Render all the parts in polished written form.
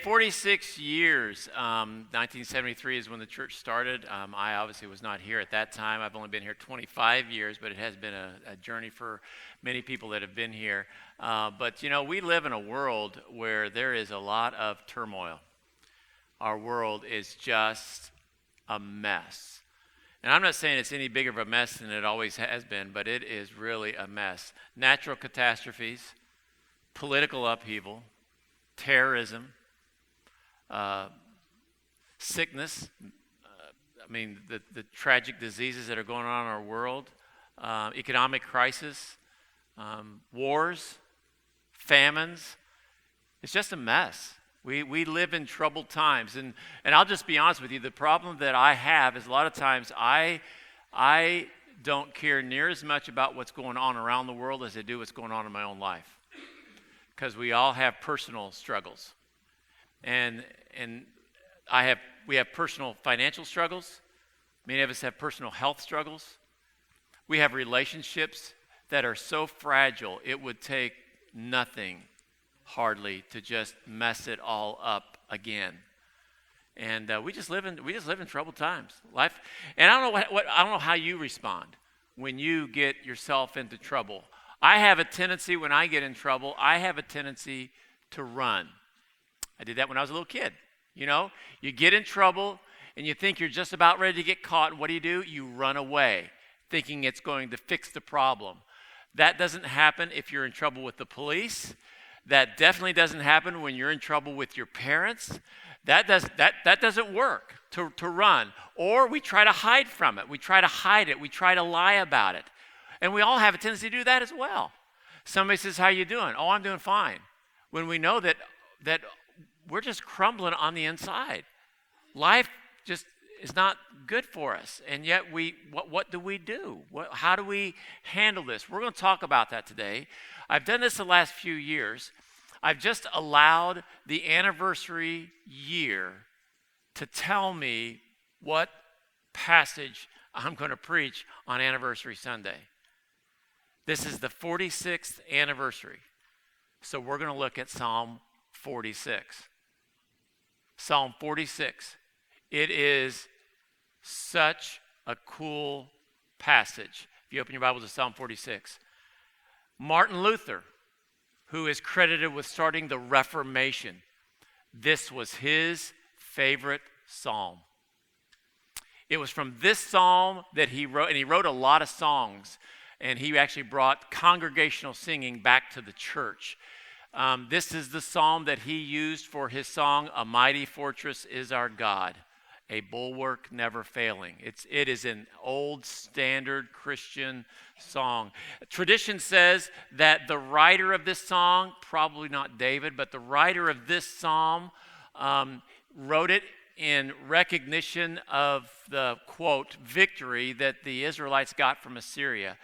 46 years. 1973 is when the church started. I obviously was not here at that time. I've only been here 25 years, but it has been a journey for many people that have been here. But we live in a world where there is a lot of turmoil. Our world is just a mess. And I'm not saying it's any bigger of a mess than it always has been, but it is really a mess. Natural catastrophes, political upheaval, terrorism, sickness, the tragic diseases that are going on in our world, economic crisis, wars, famines. It's just a mess. We live in troubled times. And I'll just be honest with you, the problem that I have is a lot of times I don't care near as much about what's going on around the world as I do what's going on in my own life. Because we all have personal struggles. And we have personal financial struggles. Many of us have personal health struggles. We have relationships that are so fragile, it would take nothing hardly to just mess it all up again. And we just live in troubled times. Life, and I don't know how you respond when you get yourself into trouble. I have a tendency when I get in trouble, I have a tendency to run. I did that when I was a little kid. You get in trouble and you think you're just about ready to get caught. And what do? You run away, thinking it's going to fix the problem. That doesn't happen if you're in trouble with the police. That definitely doesn't happen when you're in trouble with your parents. That doesn't work to run. Or we try to hide from it. We try to hide it. We try to lie about it. And we all have a tendency to do that as well. Somebody says, "How you doing?" "Oh, I'm doing fine." When we know that we're just crumbling on the inside. Life just is not good for us. And yet what do we do? How do we handle this? We're going to talk about that today. I've done this the last few years. I've just allowed the anniversary year to tell me what passage I'm going to preach on Anniversary Sunday. This is the 46th anniversary. So we're going to look at Psalm 46. Psalm 46. It is such a cool passage. If you open your Bible to Psalm 46. Martin Luther, who is credited with starting the Reformation, this was his favorite psalm. It was from this psalm that he wrote, and he wrote a lot of songs, and he actually brought congregational singing back to the church. This is the psalm that he used for his song, "A Mighty Fortress is Our God, a Bulwark Never Failing." It is an old standard Christian song. Tradition says that the writer of this song, probably not David, but the writer of this psalm wrote it in recognition of the, quote, victory that the Israelites got from Assyria.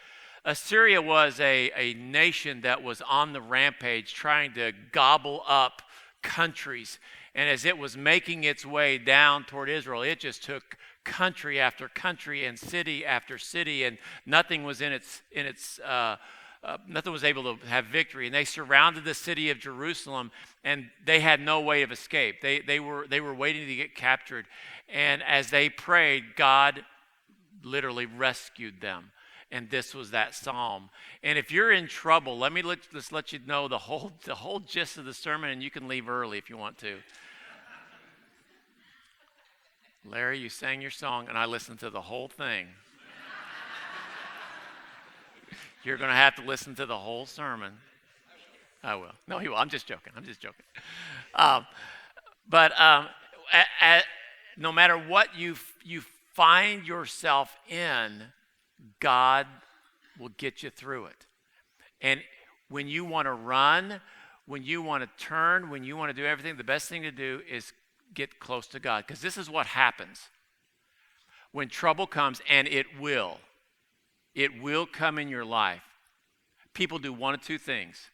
Assyria was a nation that was on the rampage trying to gobble up countries. And as it was making its way down toward Israel, it just took country after country and city after city, and nothing was nothing was able to have victory. And they surrounded the city of Jerusalem, and they had no way of escape. They were waiting to get captured. And as they prayed, God literally rescued them. And this was that psalm. And if you're in trouble, let's let you know the whole gist of the sermon, and you can leave early if you want to. Larry, you sang your song, and I listened to the whole thing. You're going to have to listen to the whole sermon. I will. No, he will. I'm just joking. No matter what you find yourself in, God will get you through it. And when you want to run, when you want to turn, when you want to do everything, the best thing to do is get close to God. Because this is what happens. When trouble comes, and it will come in your life. People do one of two things.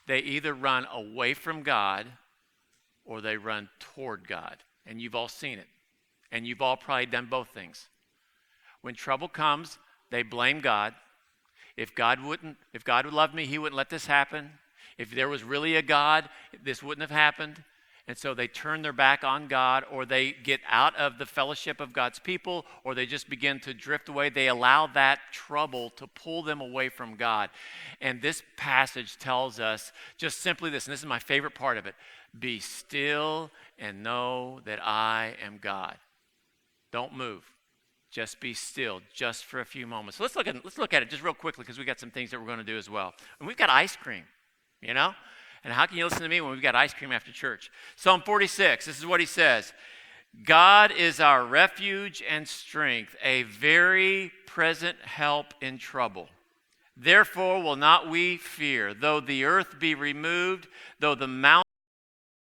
They either run away from God or they run toward God. And you've all seen it. And you've all probably done both things. When trouble comes, they blame God. If God would love me, he wouldn't let this happen. If there was really a God, this wouldn't have happened. And so they turn their back on God, or they get out of the fellowship of God's people, or they just begin to drift away. They allow that trouble to pull them away from God. And this passage tells us just simply this, and this is my favorite part of it: be still and know that I am God. Don't move. Just be still, just for a few moments. So let's look at it just real quickly, because we got some things that we're going to do as well. And we've got ice cream, you know? And how can you listen to me when we've got ice cream after church? Psalm 46, this is what he says: God is our refuge and strength, a very present help in trouble. Therefore will not we fear, though the earth be removed, though the mountains